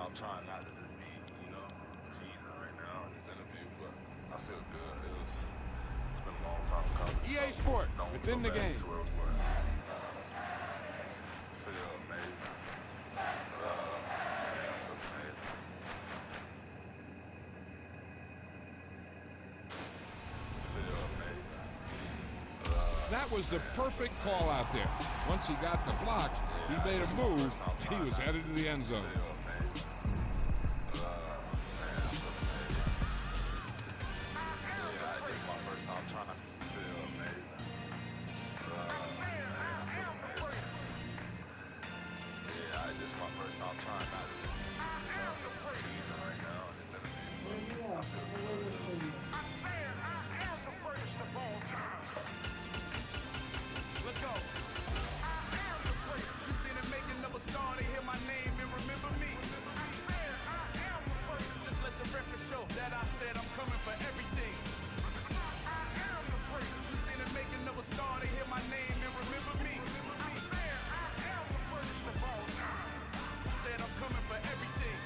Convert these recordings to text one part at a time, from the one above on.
I'm trying not to just be, cheesing right now in this interview, but I feel good. It's been a long time coming. EA So Sport, don't go within the back game. to where we were. Feel amazing. That was the perfect call out there. Once he got the block, he made a move. He was headed to the end zone. It's my first time trying to feel amazing. It's my first time trying not to just be cheesing right now in this interview. I feel good. Let's go. You seen it making of a star, they hear my name and remember me. Just let the record show that I said I'm coming for everything. You seen it making of a star, they hear my name and remember me. Said I'm coming for everything.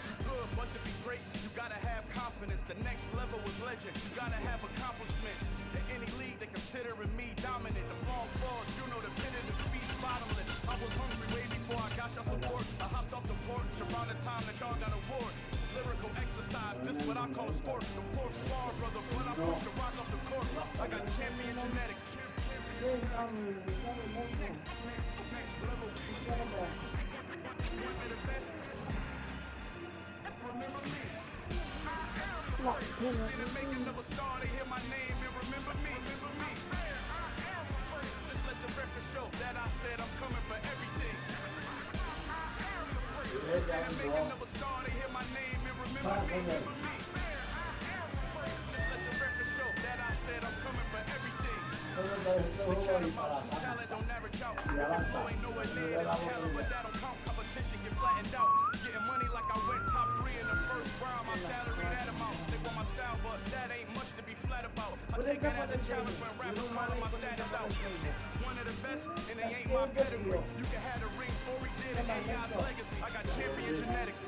You good, but to be great, you gotta have confidence. The next level was legend. You gotta have accomplishments. In any league, they considering me dominant. The wrong flaws, you know the pin of the feet bottomless. I was hungry way before I got your support. I hopped off the porch around the time that y'all got awards. Lyrical exercise, this what I call a sport. The fourth far, brother, but I push the rock off the court. I got champion genetics. Next level. One of the best. Remember me. See the making of a star, they hear my name and remember me. Just let the record show that I said I'm coming for everything. See the making of a star, they hear my name and remember me. Just let the record show that I said I'm coming for everything. We chat about true talent don't never count. If your flow ain't nowhere near this caliber, that don't count. Competition get flattened out. Getting money like I went top 3 in the first round. My salary that amount. They want my style, but that ain't much to be flat about. I take it as a challenge when rappers calling my status out. One of the best, and they ain't my pedigree. You can have the rings, or we did in AI's legacy. I got champion genetics.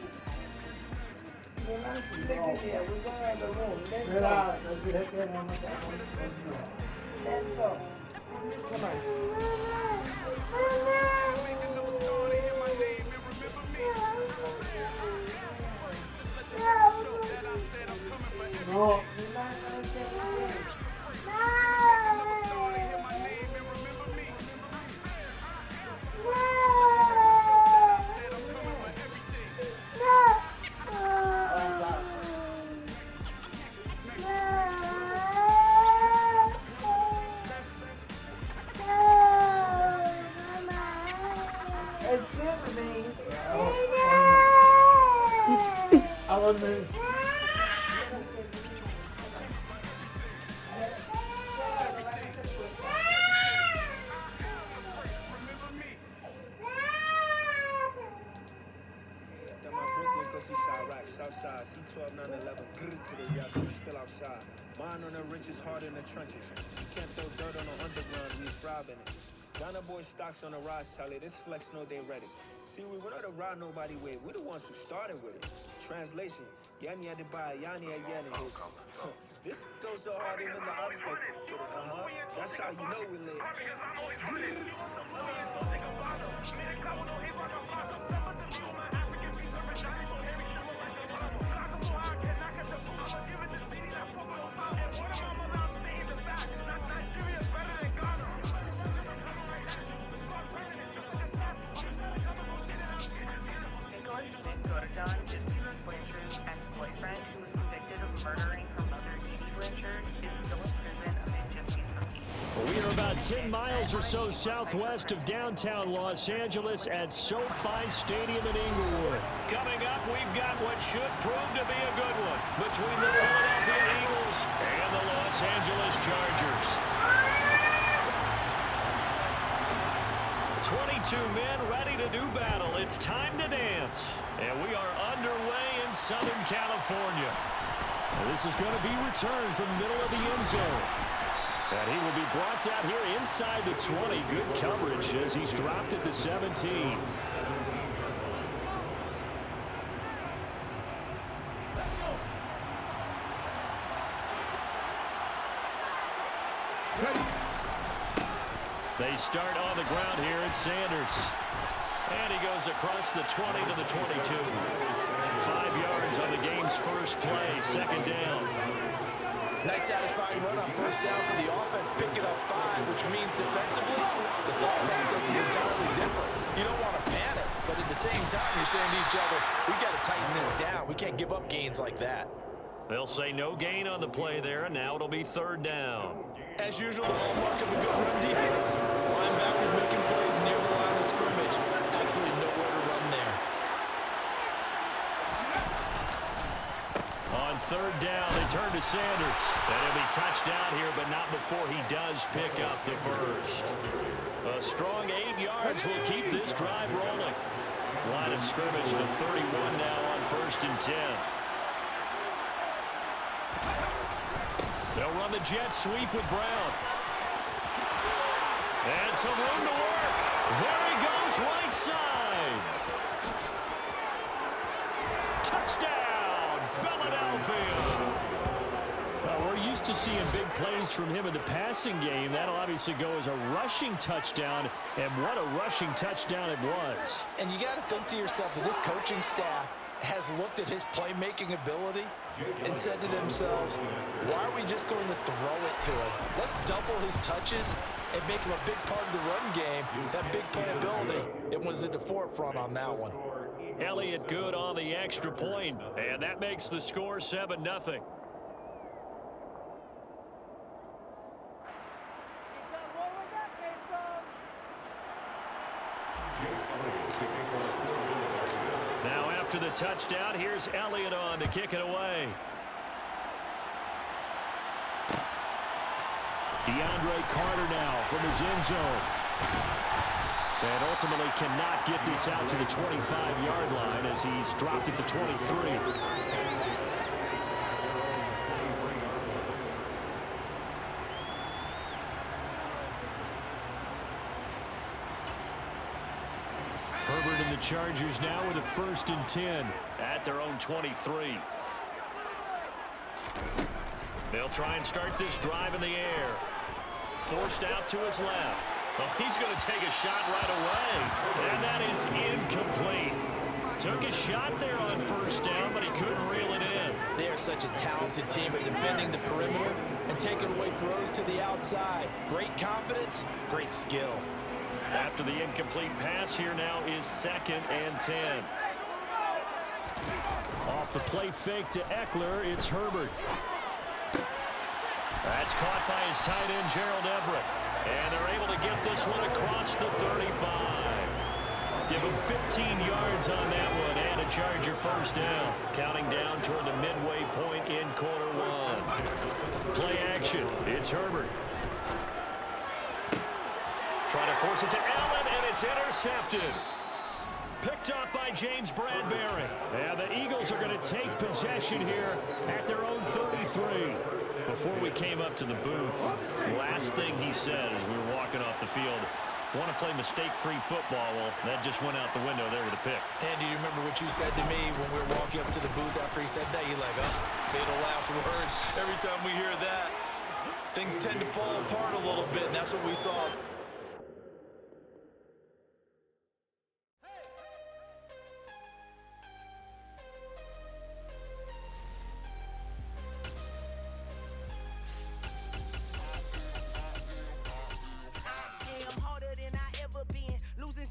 Southside, C12, 911, grrr to the yes, we still outside. Mine on the riches, hard in the trenches. You can't throw dirt on the underground, we thrive in it. Ghana boys stocks on the rise, Charlie, this flex know they ready. See, we not to ride nobody with, we the ones who started with it. Translation, Yani had to buy, Yani had Yani hits. This goes so hard even the ops go with it, That's how you know we lit. We are about 10 miles or so southwest of downtown Los Angeles at SoFi Stadium in Inglewood. Coming up, we've got what should prove to be a good one between the Philadelphia Eagles and the Los Angeles Chargers. 22 men ready to do battle. It's time to dance. And we are underway in Southern California. This is going to be returned from the middle of the end zone. And he will be brought down here inside the 20. Good coverage as he's dropped at the 17. Ready. They start on the ground here. It's Sanders. And he goes across the 20 to the 22. 5 yards on the game's first play. Second down. Nice satisfying run on first down for the offense. Picking up 5, which means defensively, the thought process is entirely different. You don't want to panic, but at the same time, you're saying to each other, we got to tighten this down. We can't give up gains like that. They'll say no gain on the play there, and now it'll be third down. As usual, the hallmark of a good run defense. Linebackers making plays near the line of scrimmage. Absolutely nowhere to run there. On third down, they turn to Sanders. And he'll be touchdown here, but not before he does pick up the first. A strong 8 yards will keep this drive rolling. Line of scrimmage to 31 now on 1st and 10. They'll run the jet sweep with Brown. And some room to work. There he goes, right side. Touchdown, Philadelphia. We're used to seeing big plays from him in the passing game. That'll obviously go as a rushing touchdown, and what a rushing touchdown it was. And you got to think to yourself that this coaching staff has looked at his playmaking ability and said to themselves, why are we just going to throw it to him? Let's double his touches and make him a big part of the run game. That big playability, it was at the forefront on that one. Elliott good on the extra point, and that makes the score 7-0. Now after the touchdown, here's Elliott on to kick it away. DeAndre Carter now from his end zone. And ultimately cannot get this out to the 25-yard line as he's dropped at the 23. Herbert and the Chargers now with a 1st and 10 at their own 23. They'll try and start this drive in the air. Forced out to his left. Oh, he's going to take a shot right away. And that is incomplete. Took a shot there on 1st down, but he couldn't reel it in. They are such a talented team at defending the perimeter and taking away throws to the outside. Great confidence, great skill. After the incomplete pass, here now is 2nd and 10. Off the play fake to Eckler, it's Herbert. That's caught by his tight end, Gerald Everett. And they're able to get this one across the 35. Give him 15 yards on that one and a Charger 1st down. Counting down toward the midway point in quarter 1. Play action. It's Herbert. Trying to force it to Allen, and it's intercepted. Picked up by James Bradbury. And the Eagles are going to take possession here at their own 33. Before we came up to the booth, last thing he said as we were walking off the field, want to play mistake-free football. Well, that just went out the window there with a pick. And do you remember what you said to me when we were walking up to the booth after he said that? You're like, oh, fatal last words. Every time we hear that, things tend to fall apart a little bit, and that's what we saw.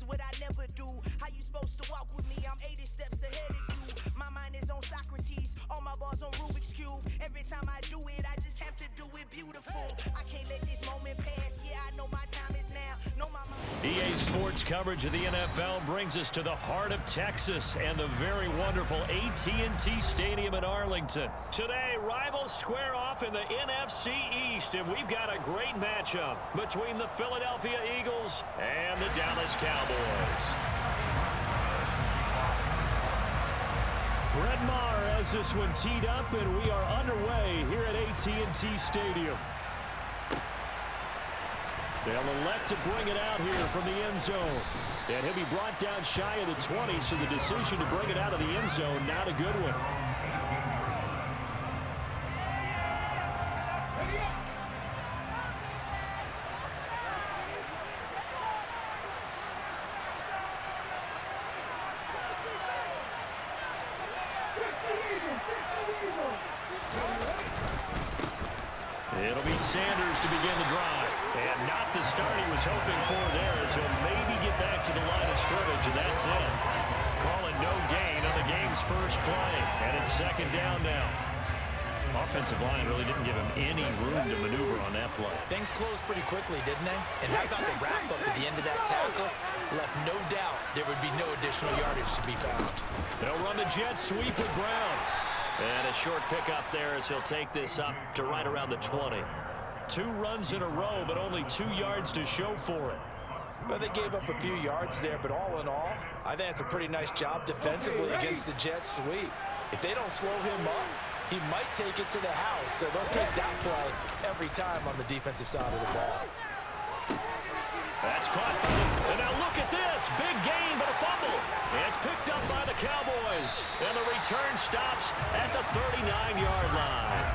What I never do. How you supposed to walk with me? I'm 80 steps ahead of you. My mind is on Socrates, all my balls on Rubik's Cube. Every time I do it, I just have to do it beautiful. I can't let this moment pass. Yeah, I know my time is now. Know my mind. EA Sports coverage of the NFL brings us to the heart of Texas and the very wonderful AT&T Stadium in Arlington. Today, rivals square off in the NFC East, and we've got a great matchup between the Philadelphia Eagles and the Dallas Cowboys. Brett Maher has this one teed up, and we are underway here at AT&T Stadium. They'll elect to bring it out here from the end zone. And he'll be brought down shy of the 20, so the decision to bring it out of the end zone, not a good one. It'll be Sanders to begin the drive. And not the start he was hoping for there, as he'll maybe get back to the line of scrimmage, and that's it. Calling no gain on the game's first play. And it's second down now. Offensive line really didn't give him any room to maneuver on that play. Things closed pretty quickly, didn't they? And how about the wrap-up at the end of that tackle? Left no doubt there would be no additional yardage to be found. They'll run the jet sweep with Brown. And a short pickup there as he'll take this up to right around the 20. 2 runs in a row, but only 2 yards to show for it. Well, they gave up a few yards there, but all in all, I think it's a pretty nice job defensively against the jet sweep. If they don't slow him up, he might take it to the house, so they'll take that play every time on the defensive side of the ball. That's caught by the, and now look at this. Big gain, but a fumble. It's picked up by the Cowboys. And the return stops at the 39-yard line.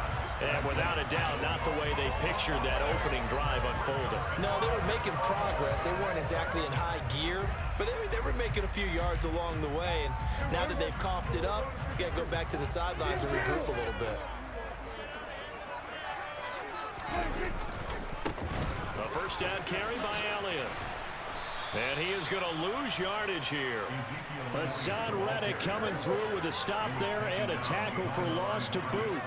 And without a doubt, not the way they pictured that opening drive unfolding. No, they were making progress. They weren't exactly in high gear, but they were making a few yards along the way. And now that they've comped it up, you got to go back to the sidelines and regroup a little bit. A first down carry by Elliott. And he is going to lose yardage here. Hassan Reddick coming through with a stop there and a tackle for loss to boot.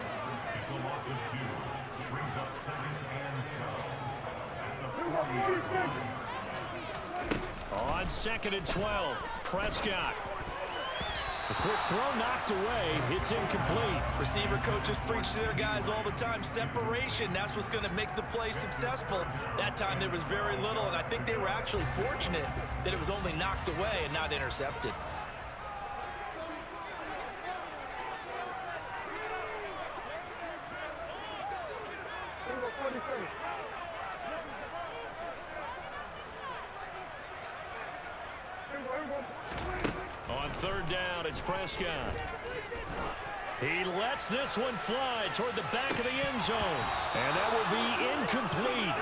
On 2nd and 12, Prescott. A quick throw knocked away. It's incomplete. Receiver coaches preach to their guys all the time. Separation, that's what's going to make the play successful. That time there was very little, and I think they were actually fortunate that it was only knocked away and not intercepted. On 3rd down, it's Prescott. He lets this one fly toward the back of the end zone. And that will be incomplete.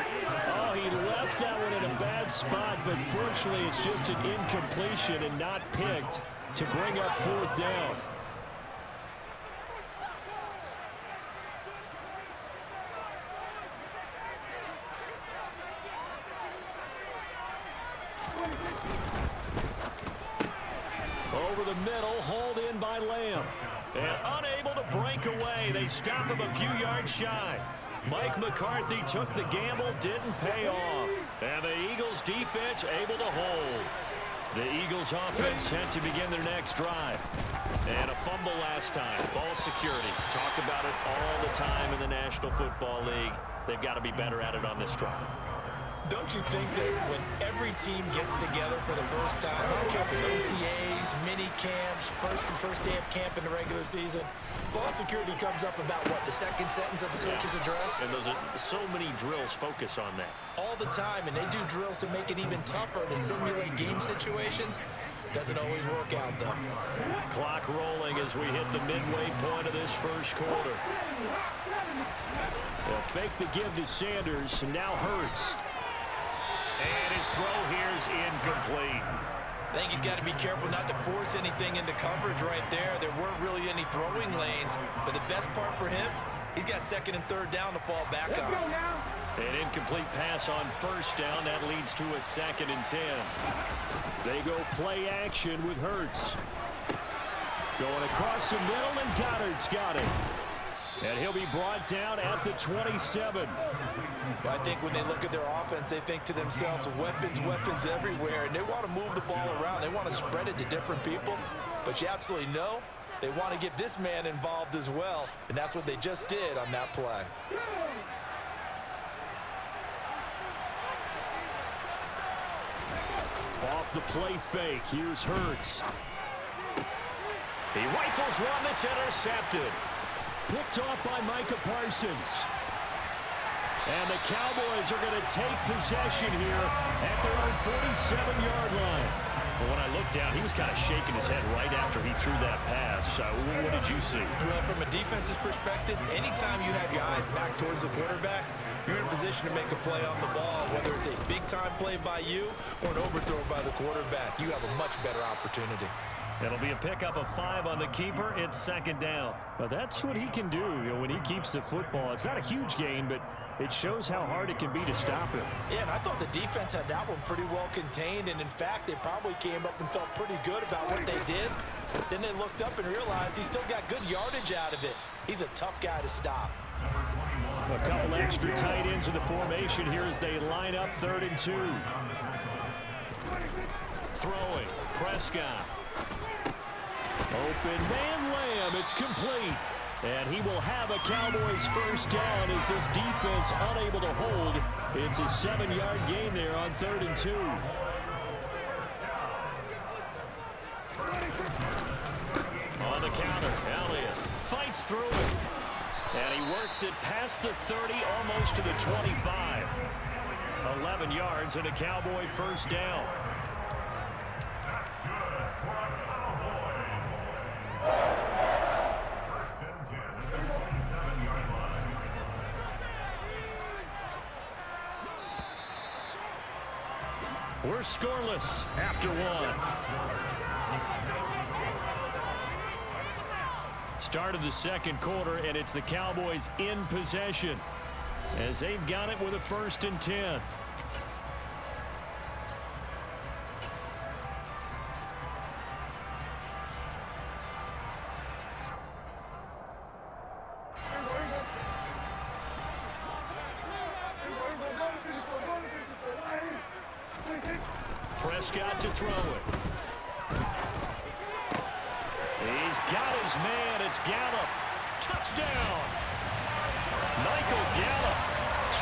Oh, he left that one in a bad spot, but fortunately it's just an incompletion and not picked to bring up 4th down. Over the middle, hauled in by Lamb. And unable to break away. They stop him a few yards shy. Mike McCarthy took the gamble, didn't pay off. And the Eagles defense able to hold. The Eagles offense set to begin their next drive. And a fumble last time. Ball security. Talk about it all the time in the National Football League. They've got to be better at it on this drive. Don't you think that when every team gets together for the first time, I don't care if it's OTAs, mini camps, first day of camp in the regular season, ball security comes up about what, the second sentence of the coach's address? And those are so many drills focus on that. All the time, and they do drills to make it even tougher to simulate game situations. Doesn't always work out, though. Clock rolling as we hit the midway point of this first quarter. Well, fake the give to Sanders, and now Hurts. And his throw here is incomplete. I think he's got to be careful not to force anything into coverage right there. There weren't really any throwing lanes, but the best part for him, he's got 2nd and 3rd down to fall back on. An incomplete pass on 1st down. That leads to a 2nd and 10. They go play action with Hurts. Going across the middle, and Goddard's got it. And he'll be brought down at the 27. I think when they look at their offense, they think to themselves, weapons everywhere, and they want to move the ball around. They want to spread it to different people, but you absolutely know they want to get this man involved as well, and that's what they just did on that play. Off the play fake, here's Hurts. He rifles one that's intercepted. Picked off by Micah Parsons. And the Cowboys are going to take possession here at their own 47-yard line. But when I looked down, he was kind of shaking his head right after he threw that pass. What did you see? Well, from a defense's perspective, anytime you have your eyes back towards the quarterback, you're in a position to make a play on the ball, whether it's a big-time play by you or an overthrow by the quarterback. You have a much better opportunity. It'll be a pickup of 5 on the keeper. It's second down. Well, that's what he can do, when he keeps the football. It's not a huge gain, but it shows how hard it can be to stop him. Yeah, and I thought the defense had that one pretty well contained, and in fact, they probably came up and felt pretty good about what they did. Then they looked up and realized he still got good yardage out of it. He's a tough guy to stop. A couple extra tight ends in the formation here as they line up 3rd and 2. Throwing, Prescott. Open man, Lamb, it's complete. And he will have a Cowboys first down as this defense unable to hold. It's a 7-yard gain there on 3rd and 2. On the counter, Elliott fights through it. And he works it past the 30, almost to the 25. 11 yards and a Cowboy first down. We're scoreless after 1. Start of the second quarter, and it's the Cowboys in possession as they've got it with a 1st and 10. Prescott to throw it. He's got his man. It's Gallup. Touchdown. Michael Gallup,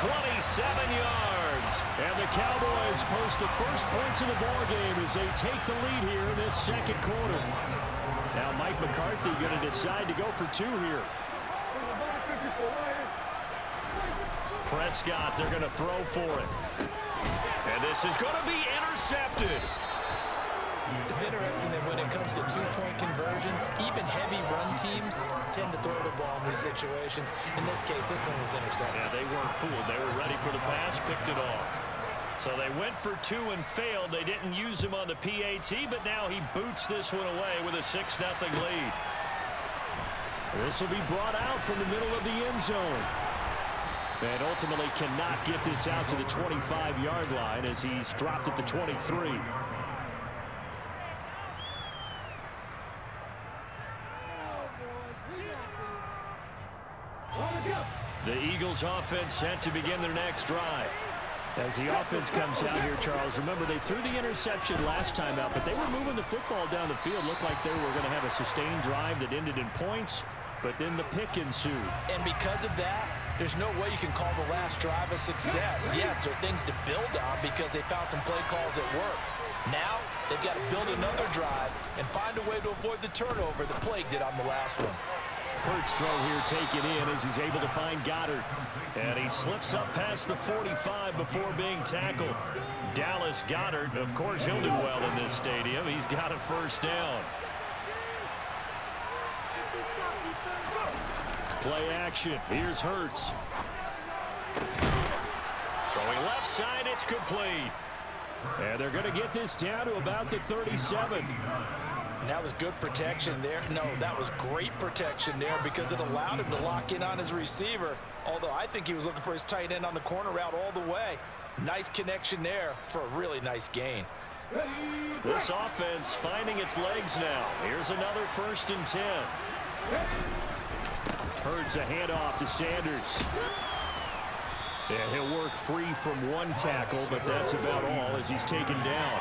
27 yards. And the Cowboys post the first points of the ballgame as they take the lead here in this second quarter. Now Mike McCarthy going to decide to go for 2 here. Prescott, they're going to throw for it. And this is going to be intercepted. It's interesting that when it comes to 2-point conversions, even heavy run teams tend to throw the ball in these situations. In this case, this one was intercepted. Yeah, they weren't fooled. They were ready for the pass, picked it off. So they went for 2 and failed. They didn't use him on the PAT, but now he boots this one away with a 6-0 lead. This will be brought out from the middle of the end zone. And ultimately cannot get this out to the 25-yard line as he's dropped at the 23. The Eagles offense set to begin their next drive. As the offense comes out here, Charles, remember they threw the interception last time out, but they were moving the football down the field. Looked like they were going to have a sustained drive that ended in points, but then the pick ensued. And because of that, there's no way you can call the last drive a success. Yes, there are things to build on because they found some play calls at work. Now, they've got to build another drive and find a way to avoid the turnover that plagued it on the last one. Hurts throw here taken in as he's able to find Goddard. And he slips up past the 45 before being tackled. Dallas Goedert, of course, he'll do well in this stadium. He's got a first down. Play action. Here's Hurts. Throwing left side, it's complete. And they're going to get this down to about the 37. And that was good protection there. No, that was great protection there because it allowed him to lock in on his receiver. Although I think he was looking for his tight end on the corner route all the way. Nice connection there for a really nice gain. This offense finding its legs now. Here's another 1st and 10. Hurts a handoff to Sanders. And he'll work free from one tackle, but that's about all as he's taken down.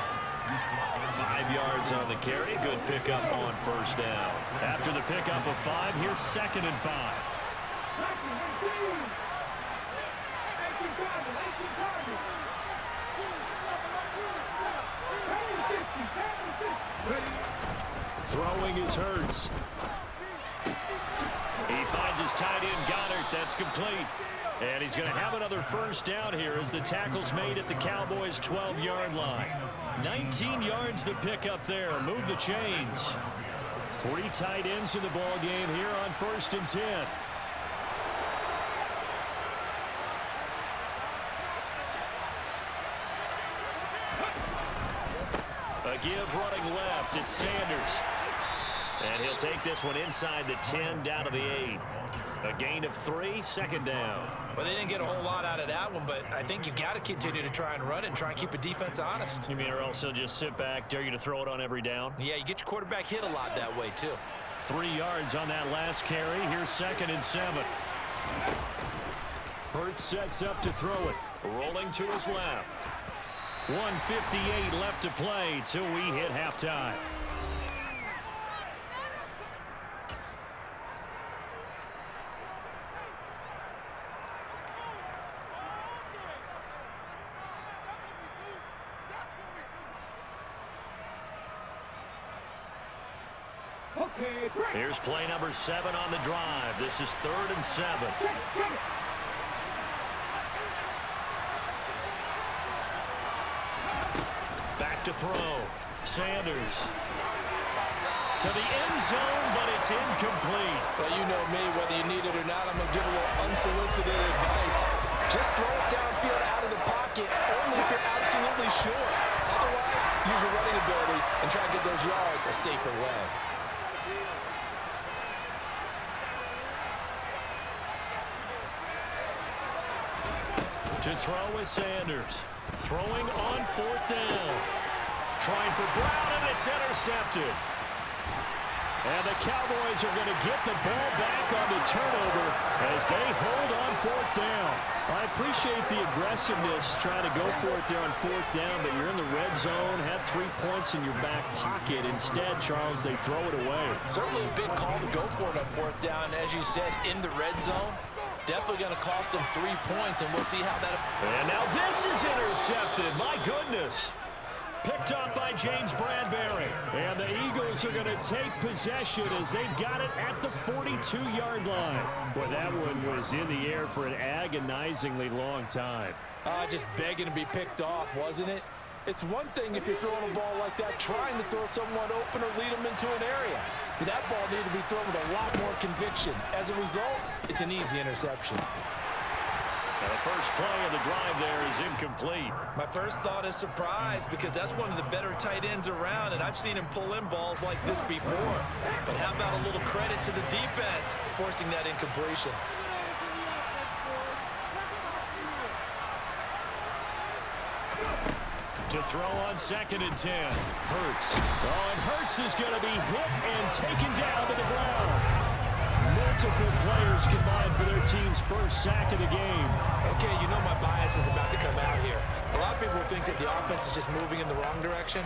5 yards on the carry. Good pickup on first down. After the pickup of 5, here's 2nd and 5. Throwing is Hurts. He finds his tight end, Goddard. That's complete. And he's going to have another first down here as the tackle's made at the Cowboys' 12-yard line. 19 yards to pick up there. Move the chains. 3 tight ends in the ball game here on 1st and 10. A give running left. It's Sanders. And he'll take this one inside the 10, down to the 8. A gain of 3, second down. Well, they didn't get a whole lot out of that one, but I think you've got to continue to try and run it and try and keep the defense honest. You mean or else he'll just sit back, dare you to throw it on every down? Yeah, you get your quarterback hit a lot that way, too. 3 yards on that last carry. Here's 2nd and 7. Hurts sets up to throw it. Rolling to his left. 1:58 left to play till we hit halftime. Here's play number 7 on the drive. This is 3rd and 7. Back to throw. Sanders to the end zone, but it's incomplete. Well, you know me, whether you need it or not, I'm going to give a little unsolicited advice. Just throw it downfield out of the pocket, only if you're absolutely sure. Otherwise, use your running ability and try to get those yards a safer way. To throw is Sanders. Throwing on 4th down. Trying for Brown, and it's intercepted. And the Cowboys are going to get the ball back on the turnover as they hold on 4th down. I appreciate the aggressiveness trying to go for it there on 4th down, but you're in the red zone, had 3 points in your back pocket. Instead, Charles, they throw it away. Certainly a big call to go for it on 4th down. As you said, in the red zone. Definitely going to cost them 3 points, and we'll see how that... And now this is intercepted. My goodness. Picked up by James Bradbury. And the Eagles are going to take possession as they've got it at the 42-yard line. Well, that one was in the air for an agonizingly long time. Just begging to be picked off, wasn't it? It's one thing if you're throwing a ball like that, trying to throw someone open or lead them into an area. But that ball needed to be thrown with a lot more conviction. As a result, it's an easy interception. And the first play of the drive there is incomplete. My first thought is surprise because that's one of the better tight ends around, and I've seen him pull in balls like this before. But how about a little credit to the defense forcing that incompletion? To throw on 2nd and 10. Hurts. Oh, and Hurts is going to be hit and taken down to the ground. Multiple players combined for their team's first sack of the game. Okay, you know my bias is about to come out here. A lot of people think that the offense is just moving in the wrong direction.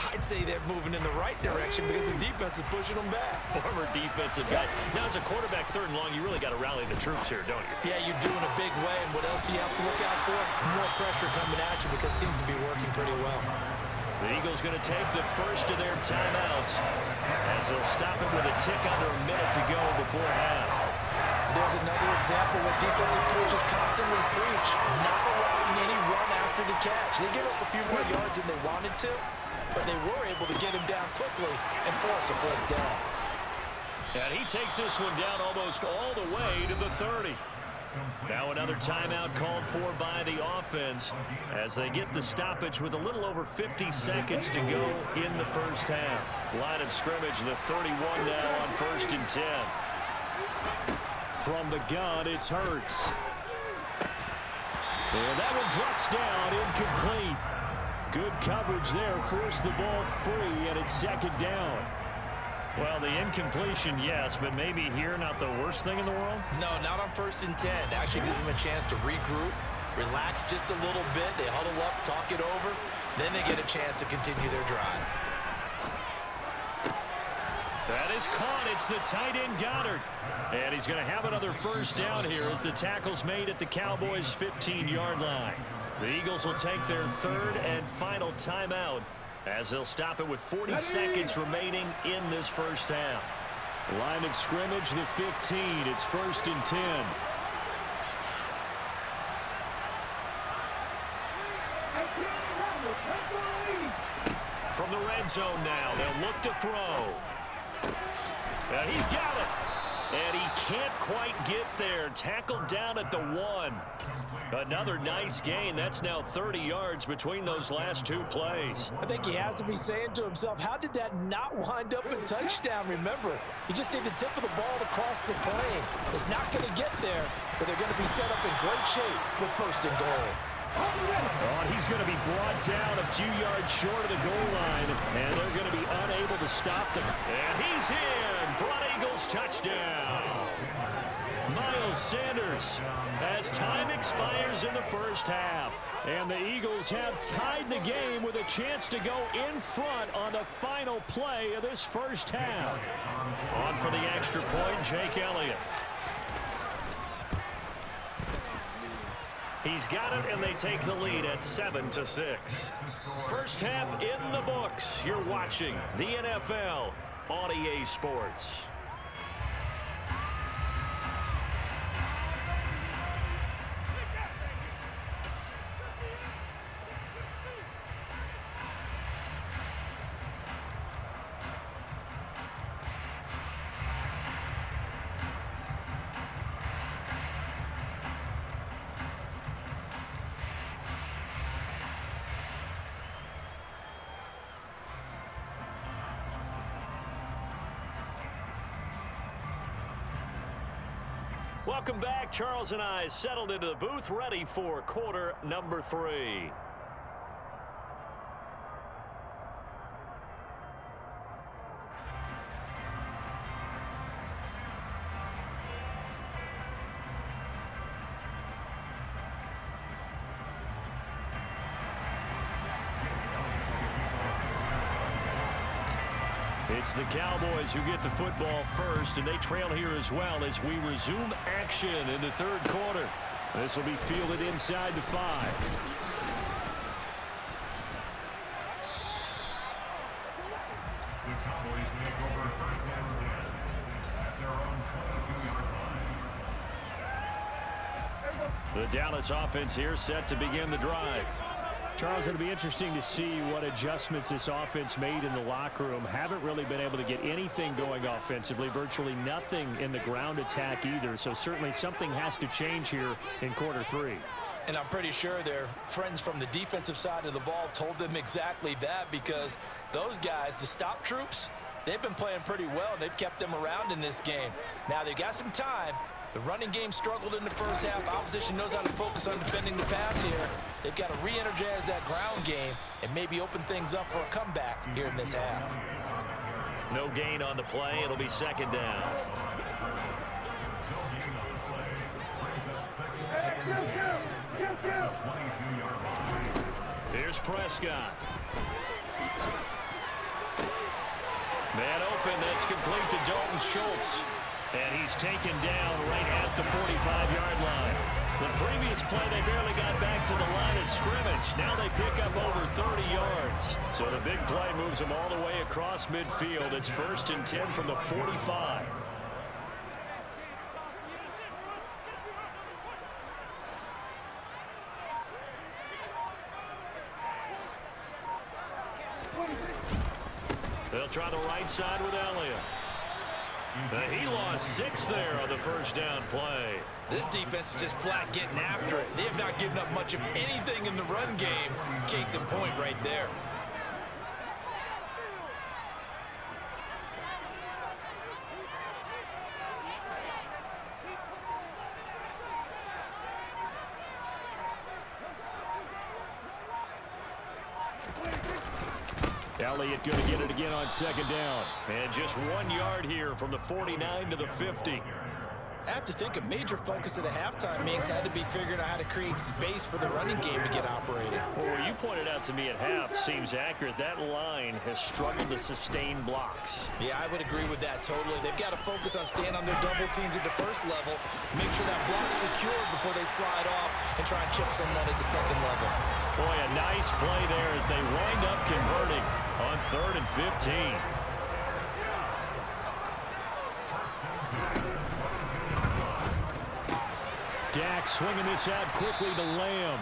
I'd say they're moving in the right direction because the defense is pushing them back. Former defensive guy. Now, as a quarterback, 3rd and long, you really got to rally the troops here, don't you? Yeah, you do in a big way. And what else do you have to look out for? More pressure coming at you because it seems to be working pretty well. The Eagles going to take the first of their timeouts as they'll stop it with a tick under a minute to go before half. There's another example where defensive coaches constantly preach, not allowing any run after the catch. They give up a few more yards than they wanted to, but they were able to get him down quickly and force a 4th down. And he takes this one down almost all the way to the 30. Now another timeout called for by the offense as they get the stoppage with a little over 50 seconds to go in the first half. Line of scrimmage, the 31 now on 1st and 10. From the gun, it's Hurts. And that one drops down, incomplete. Good coverage there, forced the ball free, and it's 2nd down. Well, the incompletion, yes, but maybe here not the worst thing in the world? No, not on 1st and 10. It actually gives them a chance to regroup, relax just a little bit. They huddle up, talk it over. Then they get a chance to continue their drive. That is caught. It's the tight end Goddard. And he's going to have another first down here as the tackle's made at the Cowboys' 15-yard line. The Eagles will take their 3rd and final timeout as they'll stop it with 40 seconds remaining in this first half. Line of scrimmage, the 15. It's 1st and 10. From the red zone now, they'll look to throw. And he's got it. And he can't quite get there. Tackled down at the 1. Another nice gain. That's now 30 yards between those last 2 plays. I think he has to be saying to himself, how did that not wind up a touchdown? Remember, you just need the tip of the ball to cross the plane. It's not going to get there, but they're going to be set up in great shape with 1st and goal. Oh, and he's going to be brought down a few yards short of the goal line, and they're going to be unable to stop them. And he's in for an Eagles touchdown. Miles Sanders, as time expires in the first half. And the Eagles have tied the game with a chance to go in front on the final play of this first half. On for the extra point, Jake Elliott. He's got it, and they take the lead at 7-6. First half in the books. You're watching the NFL on EA Sports. Welcome back. Charles and I settled into the booth, ready for quarter number 3. It's the Cowboys who get the football first, and they trail here as well as we resume action in the 3rd quarter. This will be fielded inside the 5. The Cowboys make over 1st and 10 at their own 22-yard line. The Dallas offense here set to begin the drive. Charles, it'll be interesting to see what adjustments this offense made in the locker room. Haven't really been able to get anything going offensively, virtually nothing in the ground attack either. So certainly something has to change here in quarter 3. And I'm pretty sure their friends from the defensive side of the ball told them exactly that, because those guys, the stop troops, they've been playing pretty well. They've kept them around in this game. Now they've got some time. The running game struggled in the first half. Opposition knows how to focus on defending the pass here. They've got to re-energize that ground game and maybe open things up for a comeback here in this half. No gain on the play. It'll be 2nd down. Here's Prescott. Man open. That's complete to Dalton Schultz. And he's taken down right at the 45-yard line. The previous play, they barely got back to the line of scrimmage. Now they pick up over 30 yards. So the big play moves them all the way across midfield. It's 1st and 10 from the 45. They'll try the right side with Elliott. He lost 6 there on the 1st down play. This defense is just flat getting after it. They have not given up much of anything in the run game. Case in point right there. Elliott going to get it again on 2nd down. And just 1 yard here from the 49 to the 50. I have to think a major focus of the halftime meetings had to be figuring out how to create space for the running game to get operated. Well, what you pointed out to me at half seems accurate. That line has struggled to sustain blocks. Yeah, I would agree with that totally. They've got to focus on staying on their double teams at the 1st level, make sure that block's secured before they slide off and try and chip someone at the 2nd level. Boy, a nice play there as they wind up converting on 3rd and 15. Dak swinging this out quickly to Lamb.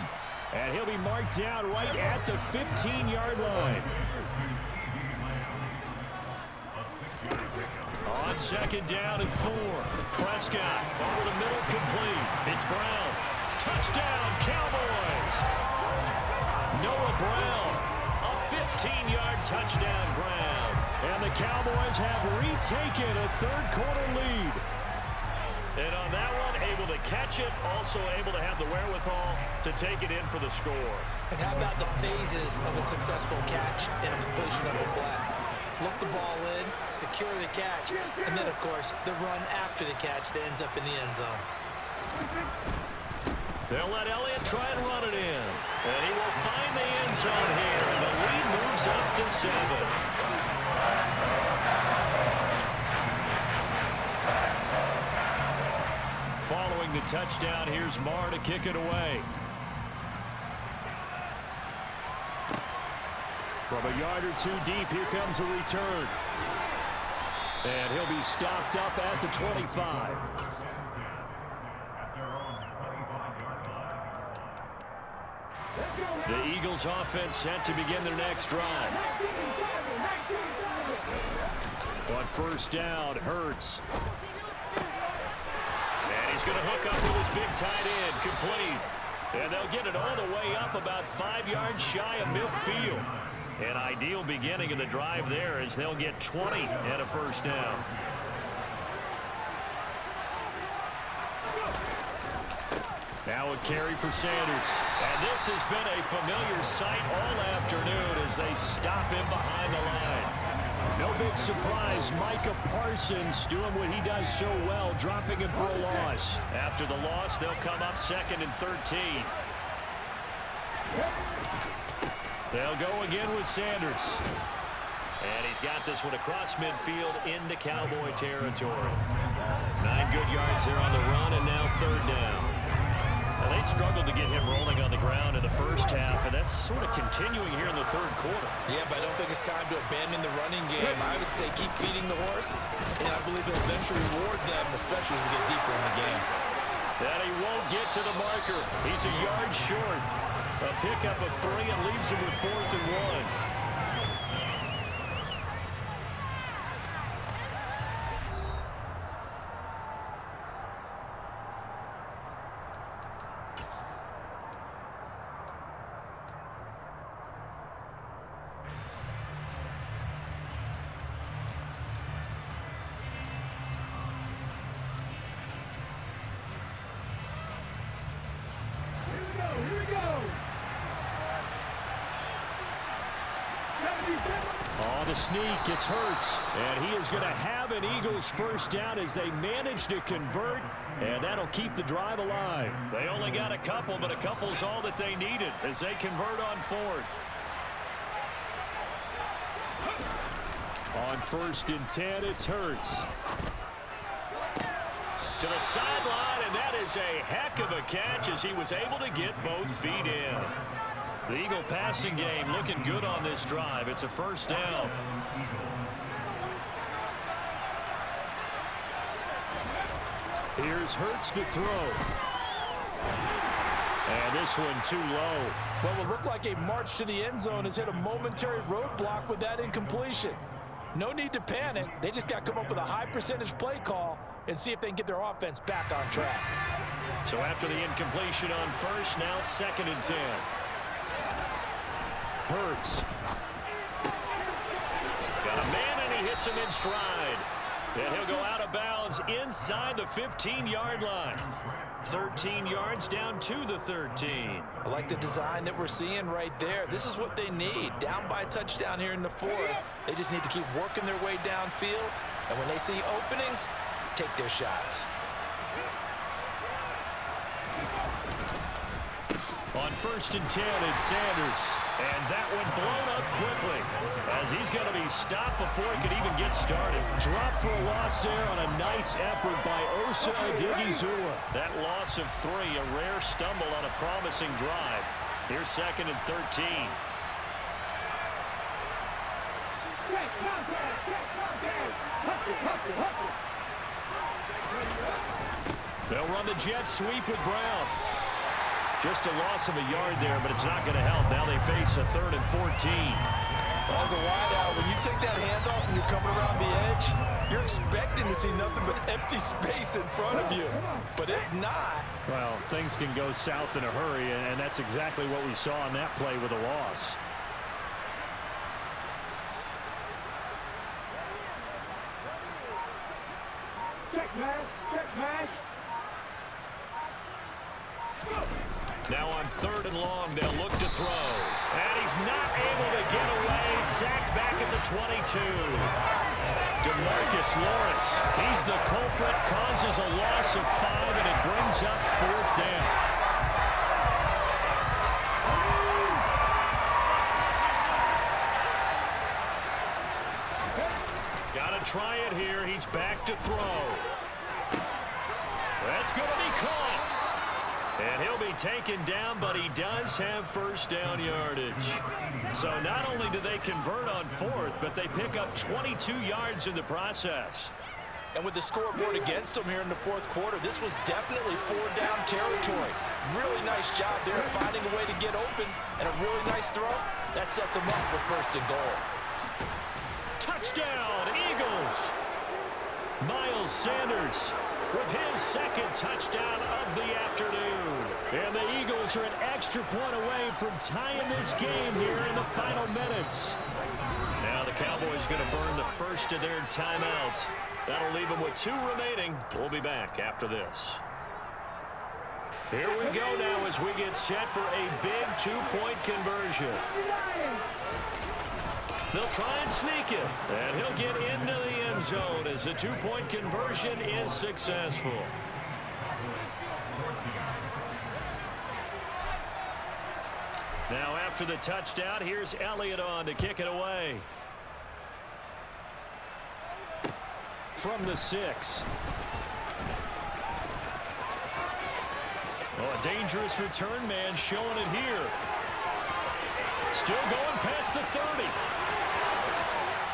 And he'll be marked down right at the 15-yard line. On on 2nd down and 4. Prescott over the middle, complete. It's Brown. Touchdown, Cowboys. Noah Brown, a 15-yard touchdown grab. And the Cowboys have retaken a third-quarter lead. And on that one, able to catch it, also able to have the wherewithal to take it in for the score. And how about the phases of a successful catch and a completion of a play? Look the ball in, secure the catch, and then, of course, the run after the catch that ends up in the end zone. They'll let Elliott try and run it in. And he will find the end zone here, and the lead moves up to 7. Following the touchdown, here's Marr to kick it away. From a yard or two deep, here comes a return. And he'll be stopped up at the 25. The Eagles offense set to begin their next drive. On 1st down, Hurts. And he's going to hook up with his big tight end, complete. And they'll get it all the way up about 5 yards shy of midfield. An ideal beginning of the drive there as they'll get 20 and a 1st down. Now a carry for Sanders. And this has been a familiar sight all afternoon as they stop him behind the line. No big surprise, Micah Parsons doing what he does so well, dropping him for a loss. After the loss, they'll come up 2nd and 13. They'll go again with Sanders. And he's got this one across midfield into Cowboy territory. 9 good yards there on the run, and now 3rd down. Now they struggled to get him rolling on the ground in the first half, and that's sort of continuing here in the 3rd quarter. Yeah, but I don't think it's time to abandon the running game. I would say keep feeding the horse, and I believe he'll eventually reward them, especially as we get deeper in the game. And he won't get to the marker. He's a yard short. A pickup of 3 and leaves him with 4th and 1. On the sneak, it's Hurts, and he is going to have an Eagles 1st down as they manage to convert, and that'll keep the drive alive. They only got a couple, but a couple's all that they needed as they convert on 4th. On 1st and 10, it's Hurts. To the sideline, and that is a heck of a catch as he was able to get both feet in. The Eagle passing game looking good on this drive. It's a 1st down. Here's Hurts to throw. And this one too low. What will look like a march to the end zone has hit a momentary roadblock with that incompletion. No need to panic. They just got to come up with a high percentage play call and see if they can get their offense back on track. So after the incompletion on 1st, now 2nd and 10. Hurts. Got a man, and he hits him in stride. And he'll go out of bounds inside the 15-yard line. 13 yards down to the 13. I like the design that we're seeing right there. This is what they need. Down by a touchdown here in the 4th. They just need to keep working their way downfield. And when they see openings, take their shots. On 1st and 10, it's Sanders. And that one blown up quickly as he's going to be stopped before he could even get started. Drop for a loss there on a nice effort by Osa Odigizua. That loss of 3, a rare stumble on a promising drive. Here's 2nd and 13. They'll run the jet sweep with Brown. Just a loss of a yard there, but it's not going to help. Now they face a 3rd and 14. As a wideout, when you take that handoff and you're coming around the edge, you're expecting to see nothing but empty space in front of you. But if not... Well, things can go south in a hurry, and that's exactly what we saw on that play with a loss. Now on 3rd and long, they'll look to throw. And he's not able to get away. Sacked back at the 22. DeMarcus Lawrence, he's the culprit, causes a loss of 5, and it brings up 4th down. Got to try it here. He's back to throw. That's going to be caught. And he'll be taken down, but he does have 1st down yardage. So not only do they convert on 4th, but they pick up 22 yards in the process. And with the scoreboard against them here in the 4th quarter, this was definitely 4-down territory. Really nice job there finding a way to get open, and a really nice throw. That sets them up with 1st and goal. Touchdown, Eagles! Miles Sanders with his 2nd touchdown of the afternoon. And the Eagles are an extra point away from tying this game here in the final minutes. Now the Cowboys going to burn the 1st of their timeouts. That'll leave them with 2 remaining. We'll be back after this. Here we go now as we get set for a big 2-point conversion. They'll try and sneak it, and he'll get into the end zone as the 2-point conversion is successful. Now after the touchdown, here's Elliott on to kick it away. From the 6. Oh, a dangerous return man showing it here. Still going past the 30.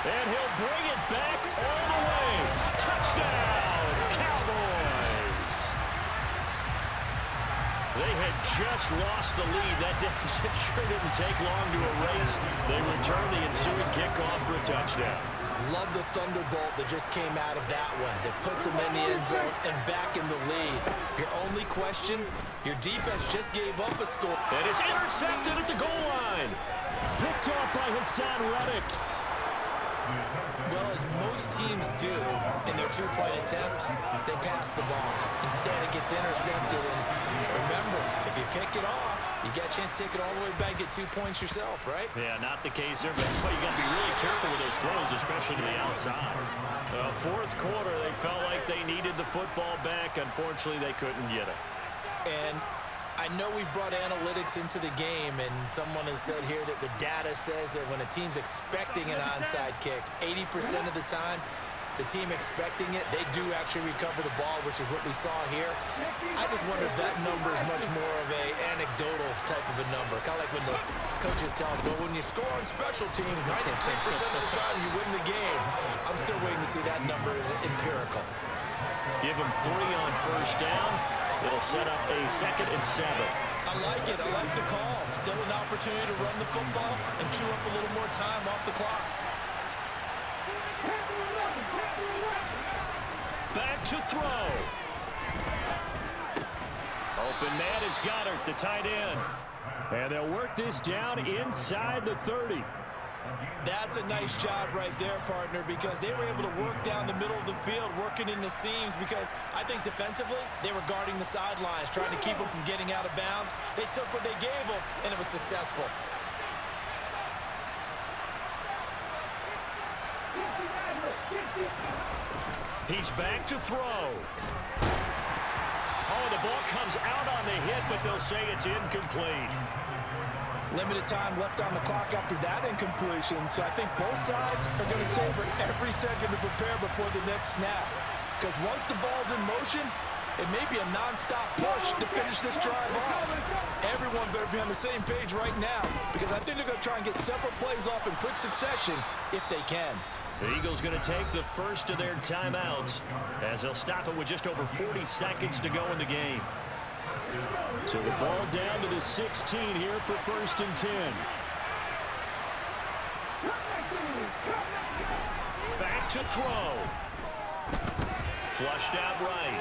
And he'll bring it back all the way. Touchdown, Cowboys. They had just lost the lead. That deficit sure didn't take long to erase. They return the ensuing kickoff for a touchdown. Love the thunderbolt that just came out of that one. That puts them in the end zone and back in the lead. Your only question, your defense just gave up a score. And it's intercepted at the goal line. Picked off by Hassan Reddick. Well, as most teams do in their 2-point attempt, they pass the ball. Instead, it gets intercepted. And remember, if you pick it off, you get a chance to take it all the way back, get 2 points yourself, right? Yeah, not the case there, but that's why you got to be really careful with those throws, especially to the outside. 4th quarter, they felt like they needed the football back. Unfortunately, they couldn't get it. And I know we brought analytics into the game, and someone has said here that the data says that when a team's expecting an onside kick, 80% of the time, the team expecting it, they do actually recover the ball, which is what we saw here. I just wonder if that number is much more of a anecdotal type of a number. Kind of like when the coaches tell us, well, when you score on special teams, 93% of the time you win the game. I'm still waiting to see that number is empirical. Give them 3 on 1st down. It'll set up a 2nd and 7. I like it. I like the call. Still an opportunity to run the football and chew up a little more time off the clock. Back to throw. Open man is Goddard, the tight end. And they'll work this down inside the 30. That's a nice job right there, partner, because they were able to work down the middle of the field, working in the seams, because I think defensively they were guarding the sidelines, trying to keep them from getting out of bounds. They took what they gave them, and it was successful. He's back to throw. Oh, the ball comes out on the hit, but they'll say it's incomplete. Limited time left on the clock after that incompletion, so I think both sides are going to savor every second to prepare before the next snap. Because once the ball's in motion, it may be a non-stop push to finish this drive off. Everyone better be on the same page right now, because I think they're going to try and get several plays off in quick succession if they can. The Eagles going to take the 1st of their timeouts as they'll stop it with just over 40 seconds to go in the game. So the ball down to the 16 here for 1st and 10. to throw. Flushed out right.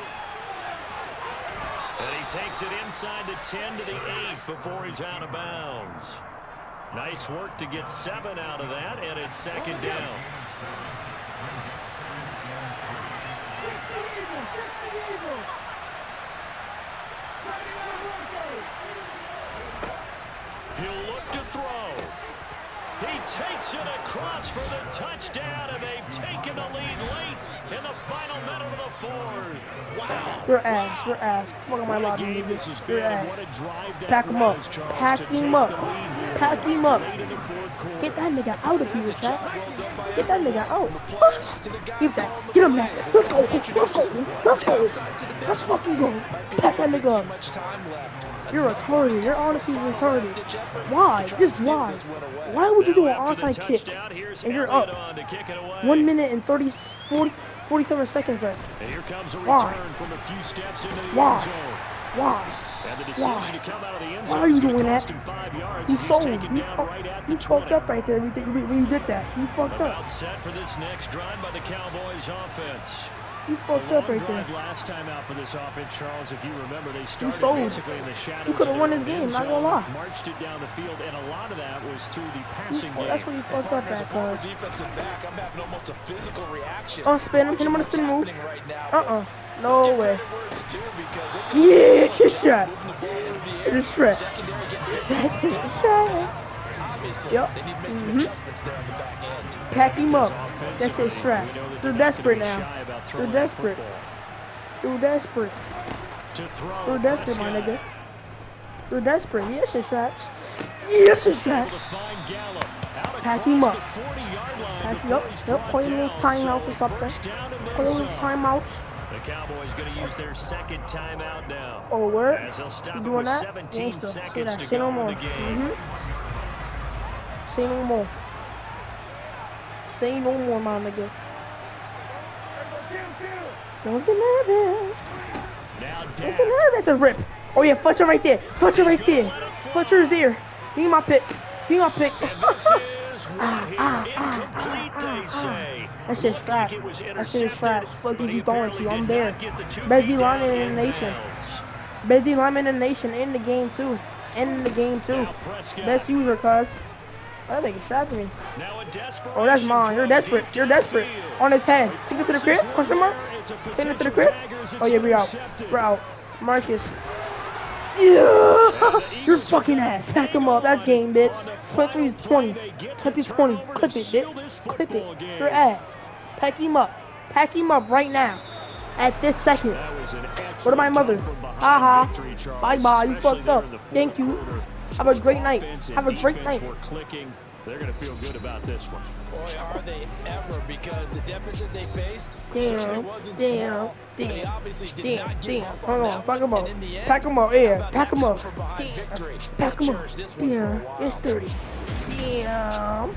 And he takes it inside the 10 to the 8 before he's out of bounds. Nice work to get 7 out of that, and it's second down. He'll look to throw. He takes it across for the touchdown, and they've taken the lead late in the final minute of the fourth. Wow. Your ass, your ass. Fuck on my lobby, nigga. Your ass. Pack him up. Pack him up. Pack him up. Get that nigga out of here, chat. Get that nigga out. Get that. Get him back. Let's go. Let's go. Let's go. Let's fucking go. Pack that nigga up. You're retarded. You're honestly retarded. Why? Just why? Why would you do an onside kick and you're up? 1 minute and 47 seconds left. Why? Why? Why? Why are you doing that? You sold. You fucked up right there when you did that. You fucked up. Set for this next drive by the Cowboys offense. You fucked up right there. Last time out for this offense, Charles, if you remember, they started basically in the shadows. You could have won this game, not gonna lie. Marched it down the field, and a lot of that was through the passing game. That's where you fucked up at, cuz. Defensive back, I'm having almost a physical reaction. Spin him. Hit him on the spin move. No way. Yeah, it's a shot. It's a stretch. That's a stretch. Yep. Pack him up. That's his strap. They're desperate now. They're desperate. They're desperate. They're desperate, my nigga. They're desperate. Yes, it's straps. Yes, it's straps. Pack him up. Pack him up. Yep. Play a little timeouts or something. Play a little timeouts. The Cowboys going to use their second timeout now. Oh, where? You doing that? 17 seconds to Say no go more. in the game. Say no more. Say no more, my nigga. Don't get nervous. Don't get nervous. A rip. Oh yeah, Fletcher right there. Fletcher right there. Fletcher's there. Give me my pick. Give me my pick. That shit's trash. That shit's trash. Fuck is you throwing to? I'm there. Best D lineman in the nation. Best D lineman in the nation. In the game too. In the game too. Best user, cuz. That nigga shot to me. Oh, that's mine. You're desperate. You're desperate. On his head. Take it to the crib? Question mark? Take it to the crib? Oh yeah, we out. We're out. Marcus. Yeah! You're fucking ass. Pack him up. That's game, bitch. 23-20. 20-20. Clip it, bitch. Clip it. Your ass. Pack him up. Pack him up right now. At this second. What about my mother? Haha. Bye-bye. You fucked up. Thank you. Have a great night. Have a great night. They're going to feel good about this one. Boy, are they ever, because the deficit they faced damn. Hold on, pack him up. Pack him up, yeah. Pack him up. Pack him up. Yeah, it's 30. Damn.